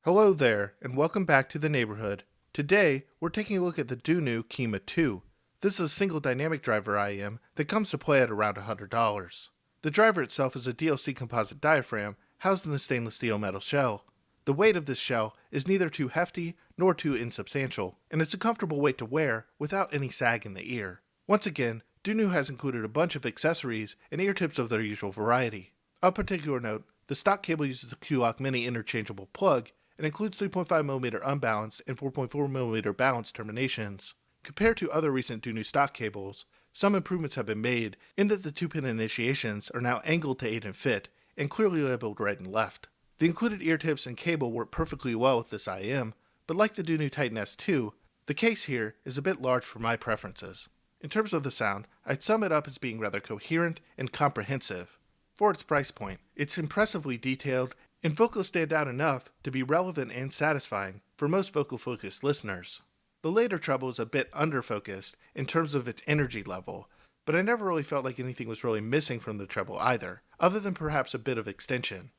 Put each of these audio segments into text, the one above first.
Hello there, and welcome back to the neighborhood. Today, we're taking a look at the Dunu Kima 2. This is a single dynamic driver I.E.M that comes to play at around $100. The driver itself is a DLC composite diaphragm housed in a stainless steel metal shell. The weight of this shell is neither too hefty nor too insubstantial, and it's a comfortable weight to wear without any sag in the ear. Once again, Dunu has included a bunch of accessories and ear tips of their usual variety. Of particular note, the stock cable uses the Q-Lock Mini interchangeable plug and includes 3.5mm unbalanced and 4.4mm balanced terminations. Compared to other recent Dunu stock cables, some improvements have been made in that the 2-pin initiations are now angled to aid in fit and clearly labeled right and left. The included ear tips and cable work perfectly well with this I.E.M, but like the Dunu Titan S2, the case here is a bit large for my preferences. In terms of the sound, I'd sum it up as being rather coherent and comprehensive. For its price point, it's impressively detailed, and vocals stand out enough to be relevant and satisfying for most vocal-focused listeners. The later treble is a bit under-focused in terms of its energy level, but I never really felt like anything was really missing from the treble either, other than perhaps a bit of extension.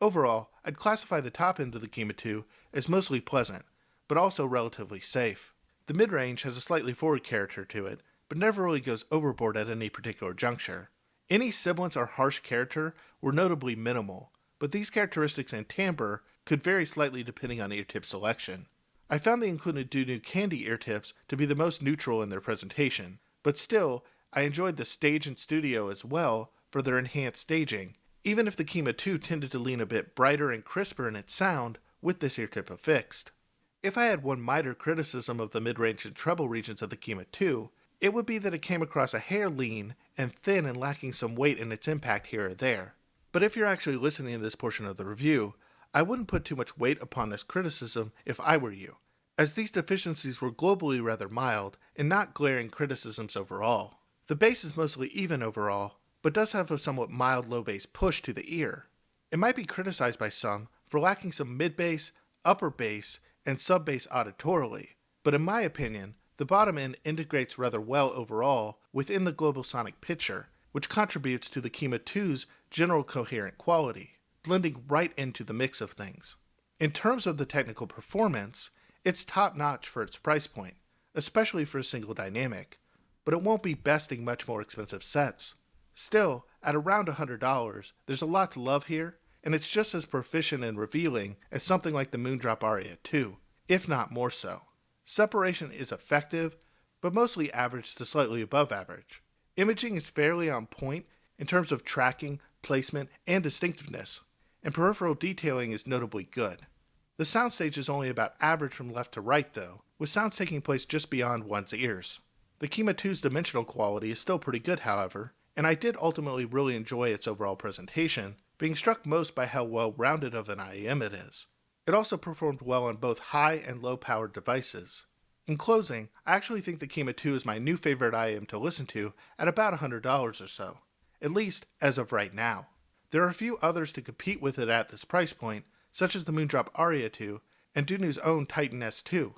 Overall, I'd classify the top end of the Kima 2 as mostly pleasant, but also relatively safe. The mid-range has a slightly forward character to it, but never really goes overboard at any particular juncture. Any sibilance or harsh character were notably minimal, but these characteristics and timbre could vary slightly depending on ear tip selection. I found the included Dunu Candy ear tips to be the most neutral in their presentation, but still, I enjoyed the stage and studio as well for their enhanced staging, even if the Kima 2 tended to lean a bit brighter and crisper in its sound with this ear tip affixed. If I had one minor criticism of the mid-range and treble regions of the Kima 2, it would be that it came across a hair lean and thin and lacking some weight in its impact here or there. But if you're actually listening to this portion of the review, I wouldn't put too much weight upon this criticism if I were you, as these deficiencies were globally rather mild and not glaring criticisms overall. The bass is mostly even overall, but does have a somewhat mild low bass push to the ear. It might be criticized by some for lacking some mid-bass, upper bass, and sub-bass auditorily, but in my opinion, the bottom end integrates rather well overall within the global sonic picture, which contributes to the Kima 2's general coherent quality, blending right into the mix of things. In terms of the technical performance, it's top-notch for its price point, especially for a single dynamic, but it won't be besting much more expensive sets. Still, at around $100, there's a lot to love here, and it's just as proficient and revealing as something like the Moondrop Aria 2, if not more so. Separation is effective, but mostly average to slightly above average. Imaging is fairly on point in terms of tracking, placement, and distinctiveness, and peripheral detailing is notably good. The soundstage is only about average from left to right though, with sounds taking place just beyond one's ears. The Kima 2's dimensional quality is still pretty good, however, and I did ultimately really enjoy its overall presentation, being struck most by how well-rounded of an I.E.M it is. It also performed well on both high and low-powered devices. In closing, I actually think the Kima 2 is my new favorite I.E.M to listen to at about $100 or so, at least as of right now. There are a few others to compete with it at this price point, such as the Moondrop Aria 2 and Dunu's own Titan S2,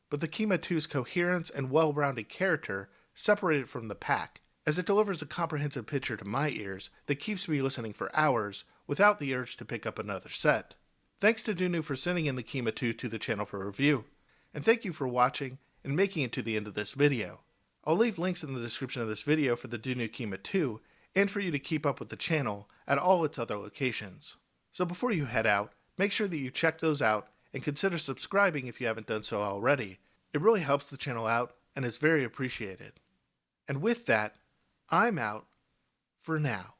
but the Kima 2's coherence and well-rounded character separate it from the pack, as it delivers a comprehensive picture to my ears that keeps me listening for hours without the urge to pick up another set. Thanks to Dunu for sending in the Kima 2 to the channel for review, and thank you for watching and making it to the end of this video. I'll leave links in the description of this video for the Dunu Kima 2 and for you to keep up with the channel at all its other locations. So before you head out, make sure that you check those out and consider subscribing if you haven't done so already. It really helps the channel out and is very appreciated. And with that, I'm out for now.